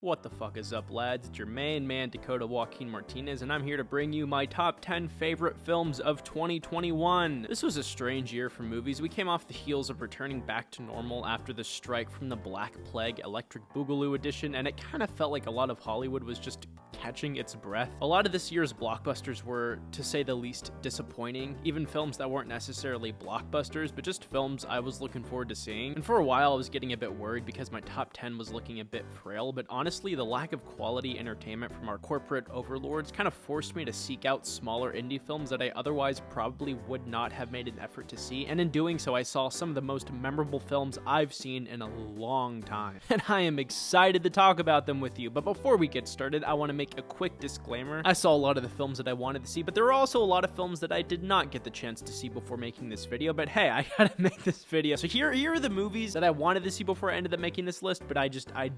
What the fuck is up, lads? It's your main man, Dakota Joaquin Martinez, and I'm here to bring you my top 10 favorite films of 2021. This was a strange year for movies. We came off the heels of returning back to normal after the strike from the Black Plague Electric Boogaloo edition, and it kind of felt like a lot of Hollywood was just catching its breath. A lot of this year's blockbusters were, to say the least, disappointing, even films that weren't necessarily blockbusters, but just films I was looking forward to seeing. And for a while I was getting a bit worried because my top 10 was looking a bit frail, but honestly the lack of quality entertainment from our corporate overlords kind of forced me to seek out smaller indie films that I otherwise probably would not have made an effort to see, and in doing so I saw some of the most memorable films I've seen in a long time. And I am excited to talk about them with you, but before we get started I want to make a quick disclaimer. I saw a lot of the films that I wanted to see, but there were also a lot of films that I did not get the chance to see before making this video, but hey, I gotta make this video. So here are the movies that I wanted to see before I ended up making this list, but I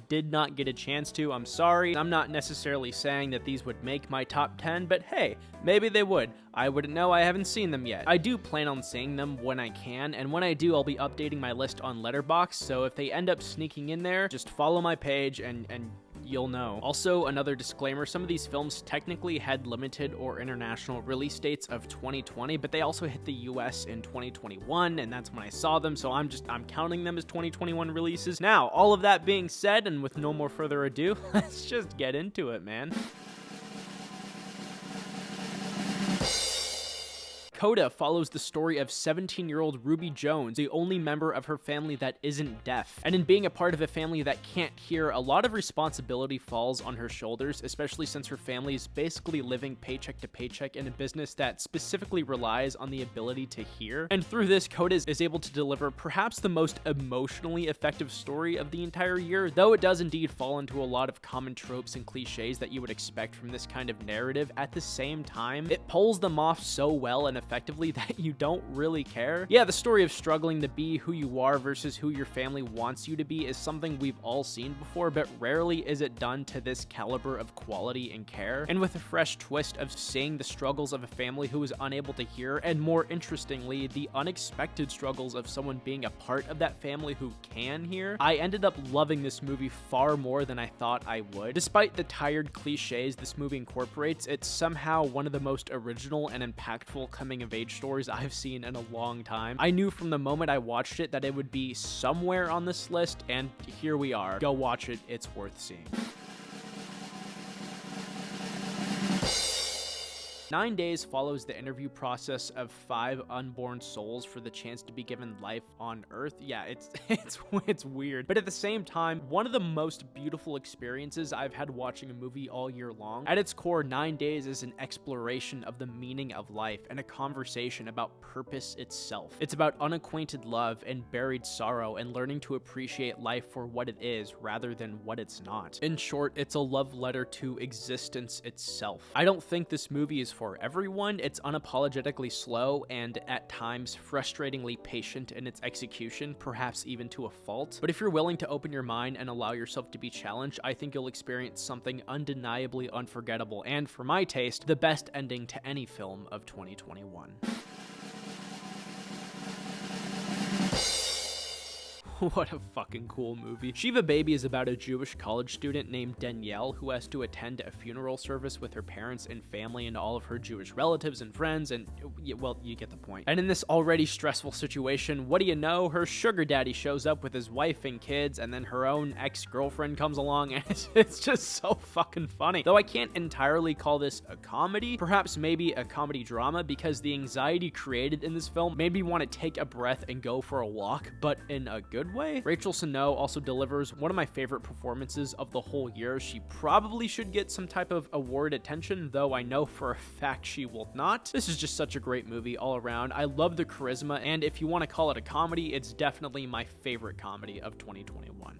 did not get a chance to. I'm sorry. I'm not necessarily saying that these would make my top 10, but hey, maybe they would. I wouldn't know, I haven't seen them yet. I do plan on seeing them when I can, and when I do, I'll be updating my list on Letterboxd, so if they end up sneaking in there, just follow my page and you'll know. Also, another disclaimer, some of these films technically had limited or international release dates of 2020, but they also hit the US in 2021, and that's when I saw them, so I'm counting them as 2021 releases. Now, all of that being said, and with no more further ado, let's just get into it, man. Coda follows the story of 17-year-old Ruby Jones, the only member of her family that isn't deaf. And in being a part of a family that can't hear, a lot of responsibility falls on her shoulders, especially since her family is basically living paycheck to paycheck in a business that specifically relies on the ability to hear. And through this, Coda is able to deliver perhaps the most emotionally effective story of the entire year, though it does indeed fall into a lot of common tropes and cliches that you would expect from this kind of narrative. At the same time, it pulls them off so well and effectively that you don't really care. Yeah, the story of struggling to be who you are versus who your family wants you to be is something we've all seen before, but rarely is it done to this caliber of quality and care, and with a fresh twist of seeing the struggles of a family who is unable to hear, and more interestingly, the unexpected struggles of someone being a part of that family who can hear. I ended up loving this movie far more than I thought I would. Despite the tired cliches this movie incorporates, it's somehow one of the most original and impactful coming of age stories I've seen in a long time. I knew from the moment I watched it that it would be somewhere on this list, and here we are. Go watch it, it's worth seeing. 9 Days follows the interview process of 5 unborn souls for the chance to be given life on Earth. Yeah, it's weird, but at the same time, one of the most beautiful experiences I've had watching a movie all year long. At its core, 9 Days is an exploration of the meaning of life and a conversation about purpose itself. It's about unacquainted love and buried sorrow and learning to appreciate life for what it is rather than what it's not. In short, it's a love letter to existence itself. I don't think this movie is for everyone. It's unapologetically slow and at times frustratingly patient in its execution, perhaps even to a fault. But if you're willing to open your mind and allow yourself to be challenged, I think you'll experience something undeniably unforgettable and, for my taste, the best ending to any film of 2021. What a fucking cool movie. Shiva Baby is about a Jewish college student named Danielle who has to attend a funeral service with her parents and family and all of her Jewish relatives and friends, and, well, you get the point. And in this already stressful situation, what do you know? Her sugar daddy shows up with his wife and kids, and then her own ex-girlfriend comes along, and it's just so fucking funny. Though I can't entirely call this a comedy, perhaps maybe a comedy drama, because the anxiety created in this film made me want to take a breath and go for a walk, but in a good way. Rachel Snow also delivers one of my favorite performances of the whole year. She probably should get some type of award attention, though I know for a fact she will not. This is just such a great movie all around. I love the charisma, and if you want to call it a comedy, it's definitely my favorite comedy of 2021.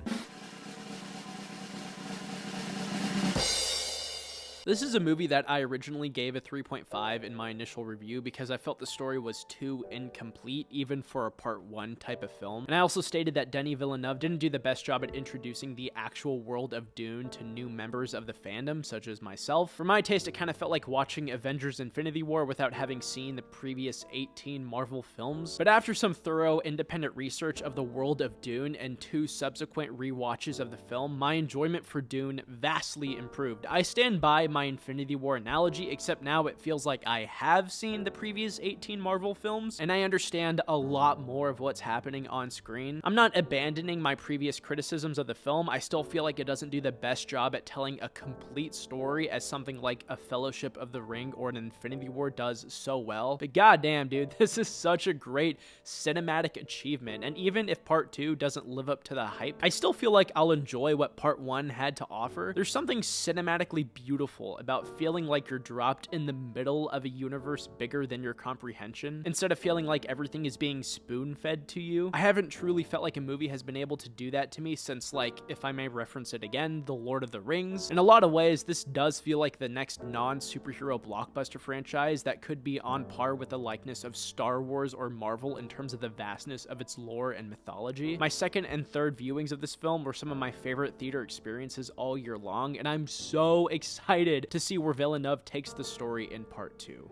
This is a movie that I originally gave a 3.5 in my initial review because I felt the story was too incomplete, even for a part 1 type of film. And I also stated that Denis Villeneuve didn't do the best job at introducing the actual world of Dune to new members of the fandom, such as myself. For my taste, it kind of felt like watching Avengers Infinity War without having seen the previous 18 Marvel films. But after some thorough independent research of the world of Dune and 2 subsequent rewatches of the film, my enjoyment for Dune vastly improved. I stand by my Infinity War analogy, except now it feels like I have seen the previous 18 Marvel films, and I understand a lot more of what's happening on screen. I'm not abandoning my previous criticisms of the film. I still feel like it doesn't do the best job at telling a complete story as something like a Fellowship of the Ring or an Infinity War does so well. But goddamn, dude, this is such a great cinematic achievement, and even if part 2 doesn't live up to the hype, I still feel like I'll enjoy what part 1 had to offer. There's something cinematically beautiful about feeling like you're dropped in the middle of a universe bigger than your comprehension, instead of feeling like everything is being spoon-fed to you. I haven't truly felt like a movie has been able to do that to me since, like, if I may reference it again, The Lord of the Rings. In a lot of ways, this does feel like the next non-superhero blockbuster franchise that could be on par with the likeness of Star Wars or Marvel in terms of the vastness of its lore and mythology. My second and third viewings of this film were some of my favorite theater experiences all year long, and I'm so excited to see where Villeneuve takes the story in part 2.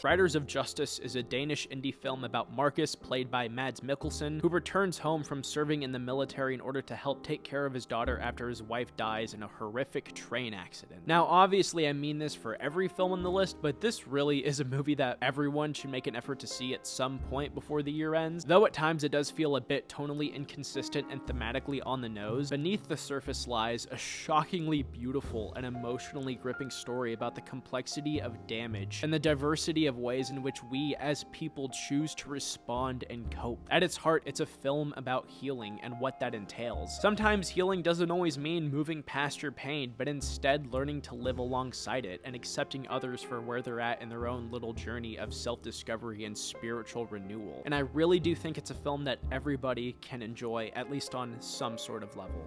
Riders of Justice is a Danish indie film about Marcus, played by Mads Mikkelsen, who returns home from serving in the military in order to help take care of his daughter after his wife dies in a horrific train accident. Now, obviously, I mean this for every film on the list, but this really is a movie that everyone should make an effort to see at some point before the year ends. Though at times it does feel a bit tonally inconsistent and thematically on the nose, beneath the surface lies a shockingly beautiful and emotionally gripping story about the complexity of damage and the diversity of ways in which we as people choose to respond and cope. At its heart, it's a film about healing and what that entails. Sometimes healing doesn't always mean moving past your pain, but instead learning to live alongside it and accepting others for where they're at in their own little journey of self-discovery and spiritual renewal. And I really do think it's a film that everybody can enjoy, at least on some sort of level.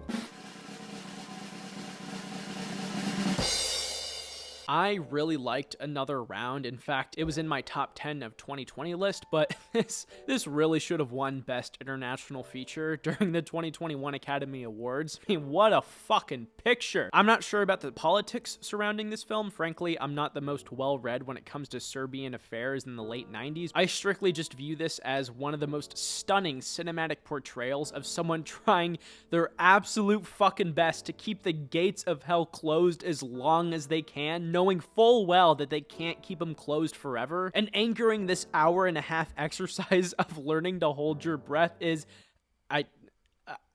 I really liked Another Round. In fact, it was in my top 10 of 2020 list, but this really should have won Best International Feature during the 2021 Academy Awards. I mean, what a fucking picture. I'm not sure about the politics surrounding this film. Frankly, I'm not the most well-read when it comes to Serbian affairs in the late 90s. I strictly just view this as one of the most stunning cinematic portrayals of someone trying their absolute fucking best to keep the gates of hell closed as long as they can, knowing full well that they can't keep them closed forever. And anchoring this hour-and-a-half exercise of learning to hold your breath is...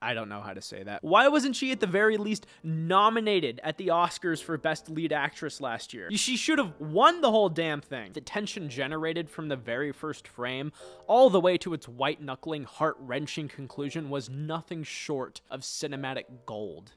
I don't know how to say that. Why wasn't she at the very least nominated at the Oscars for Best Lead Actress last year? She should have won the whole damn thing. The tension generated from the very first frame all the way to its white-knuckling, heart-wrenching conclusion was nothing short of cinematic gold.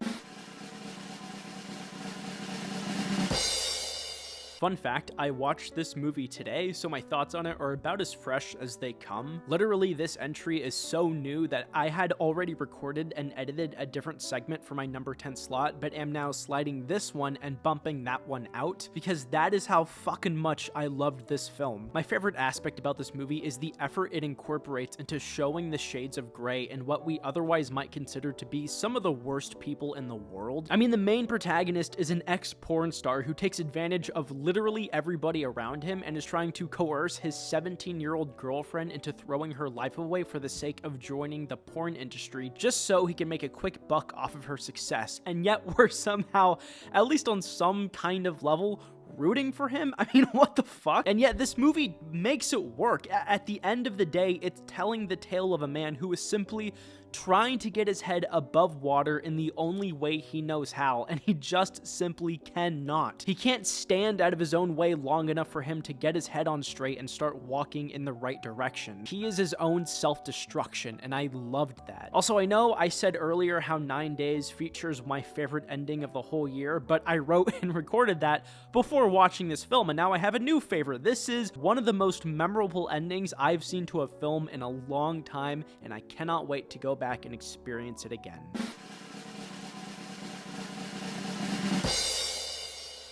Fun fact, I watched this movie today, so my thoughts on it are about as fresh as they come. Literally, this entry is so new that I had already recorded and edited a different segment for my number 10 slot, but am now sliding this one and bumping that one out, because that is how fucking much I loved this film. My favorite aspect about this movie is the effort it incorporates into showing the shades of gray and what we otherwise might consider to be some of the worst people in the world. I mean, the main protagonist is an ex-porn star who takes advantage of literally everybody around him and is trying to coerce his 17-year-old girlfriend into throwing her life away for the sake of joining the porn industry just so he can make a quick buck off of her success. And yet we're somehow, at least on some kind of level, rooting for him? I mean, what the fuck? And yet this movie makes it work. At the end of the day, it's telling the tale of a man who is simply trying to get his head above water in the only way he knows how, and he just simply cannot. He can't stand out of his own way long enough for him to get his head on straight and start walking in the right direction. He is his own self-destruction, and I loved that. Also, I know I said earlier how 9 Days features my favorite ending of the whole year, but I wrote and recorded that before watching this film, and now I have a new favorite. This is one of the most memorable endings I've seen to a film in a long time, and I cannot wait to go back and experience it again.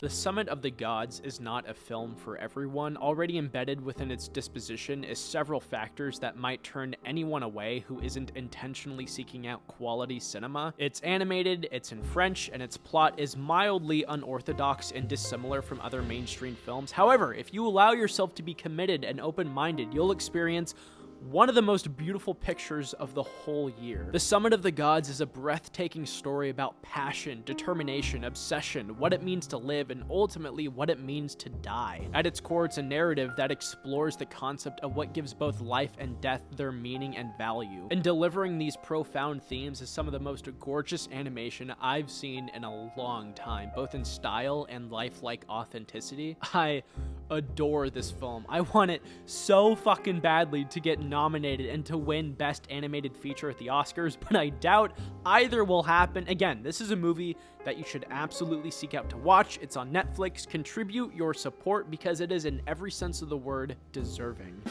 The Summit of the Gods is not a film for everyone. Already embedded within its disposition is several factors that might turn anyone away who isn't intentionally seeking out quality cinema. It's animated, it's in French, and its plot is mildly unorthodox and dissimilar from other mainstream films. However, if you allow yourself to be committed and open-minded, you'll experience one of the most beautiful pictures of the whole year. The Summit of the Gods is a breathtaking story about passion, determination, obsession, what it means to live, and ultimately what it means to die. At its core, it's a narrative that explores the concept of what gives both life and death their meaning and value. And delivering these profound themes is some of the most gorgeous animation I've seen in a long time, both in style and lifelike authenticity. I adore this film. I want it so fucking badly to get nominated and to win Best Animated Feature at the Oscars, but I doubt either will happen. Again, this is a movie that you should absolutely seek out to watch. It's on Netflix. Contribute your support because it is, in every sense of the word, deserving.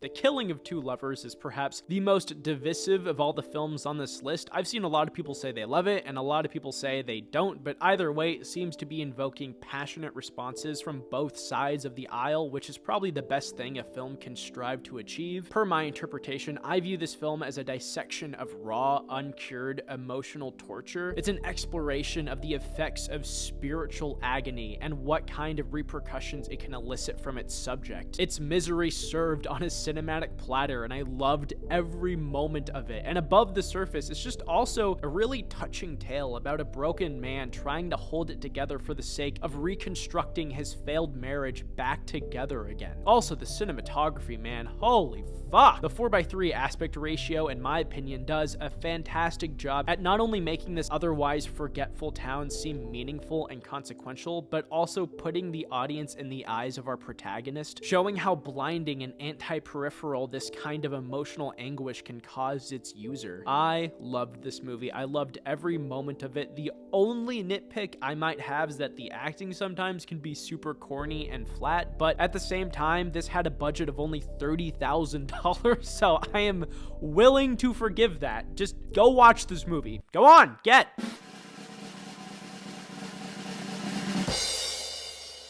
The Killing of Two Lovers is perhaps the most divisive of all the films on this list. I've seen a lot of people say they love it, and a lot of people say they don't, but either way, it seems to be invoking passionate responses from both sides of the aisle, which is probably the best thing a film can strive to achieve. Per my interpretation, I view this film as a dissection of raw, uncured, emotional torture. It's an exploration of the effects of spiritual agony and what kind of repercussions it can elicit from its subject. It's misery served on a cinematic platter, and I loved every moment of it. And above the surface, it's just also a really touching tale about a broken man trying to hold it together for the sake of reconstructing his failed marriage back together again. Also, the cinematography, man, holy fuck. The 4:3 aspect ratio, in my opinion, does a fantastic job at not only making this otherwise forgetful town seem meaningful and consequential, but also putting the audience in the eyes of our protagonist, showing how blinding and anti-peripheral this kind of emotional anguish can cause its user. I loved this movie. I loved every moment of it. The only nitpick I might have is that the acting sometimes can be super corny and flat, but at the same time, this had a budget of only $30,000, so I am willing to forgive that. Just go watch this movie. Go on, get!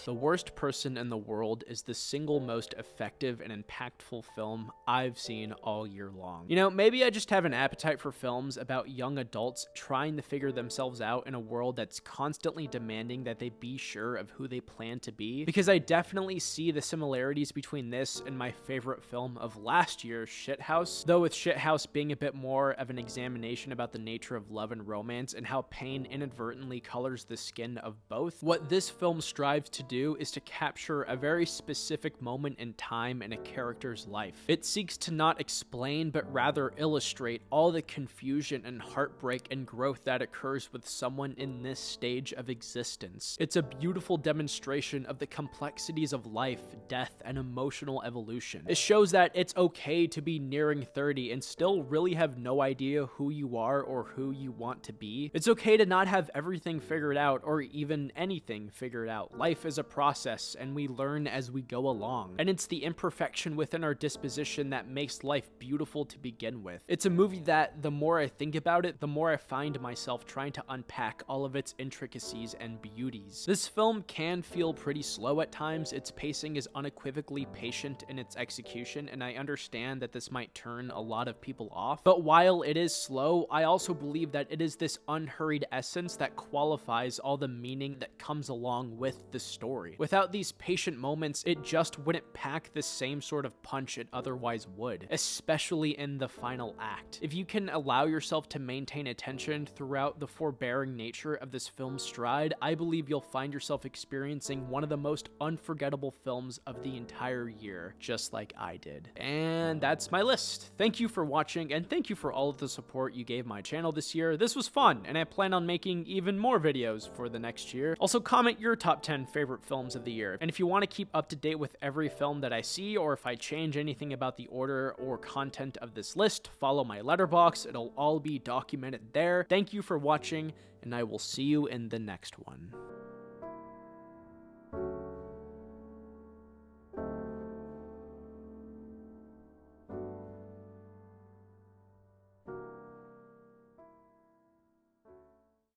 The Worst Person in the World is the single most effective and impactful film I've seen all year long. You know, maybe I just have an appetite for films about young adults trying to figure themselves out in a world that's constantly demanding that they be sure of who they plan to be, because I definitely see the similarities between this and my favorite film of last year, Shithouse, though with Shithouse being a bit more of an examination about the nature of love and romance and how pain inadvertently colors the skin of both. What this film strives to do is to capture a very specific moment in time in a character's life. It seeks to not explain, but rather illustrate all the confusion and heartbreak and growth that occurs with someone in this stage of existence. It's a beautiful demonstration of the complexities of life, death, and emotional evolution. It shows that it's okay to be nearing 30 and still really have no idea who you are or who you want to be. It's okay to not have everything figured out or even anything figured out. Life is a process, and we learn as we go along. And it's the imperfection within our disposition that makes life beautiful to begin with. It's a movie that, the more I think about it, the more I find myself trying to unpack all of its intricacies and beauties. This film can feel pretty slow at times. Its pacing is unequivocally patient in its execution, and I understand that this might turn a lot of people off. But while it is slow, I also believe that it is this unhurried essence that qualifies all the meaning that comes along with the story. Without these patient moments, it just wouldn't pack the same sort of punch it otherwise would, especially in the final act. If you can allow yourself to maintain attention throughout the forbearing nature of this film's stride, I believe you'll find yourself experiencing one of the most unforgettable films of the entire year, just like I did. And that's my list. Thank you for watching, and thank you for all of the support you gave my channel this year. This was fun, and I plan on making even more videos for the next year. Also, comment your top 10 favorite films of the year. And if you want to keep up to date with every film that I see, or if I change anything about the order or content of this list, follow my letterbox. It'll all be documented there. Thank you for watching, and I will see you in the next one.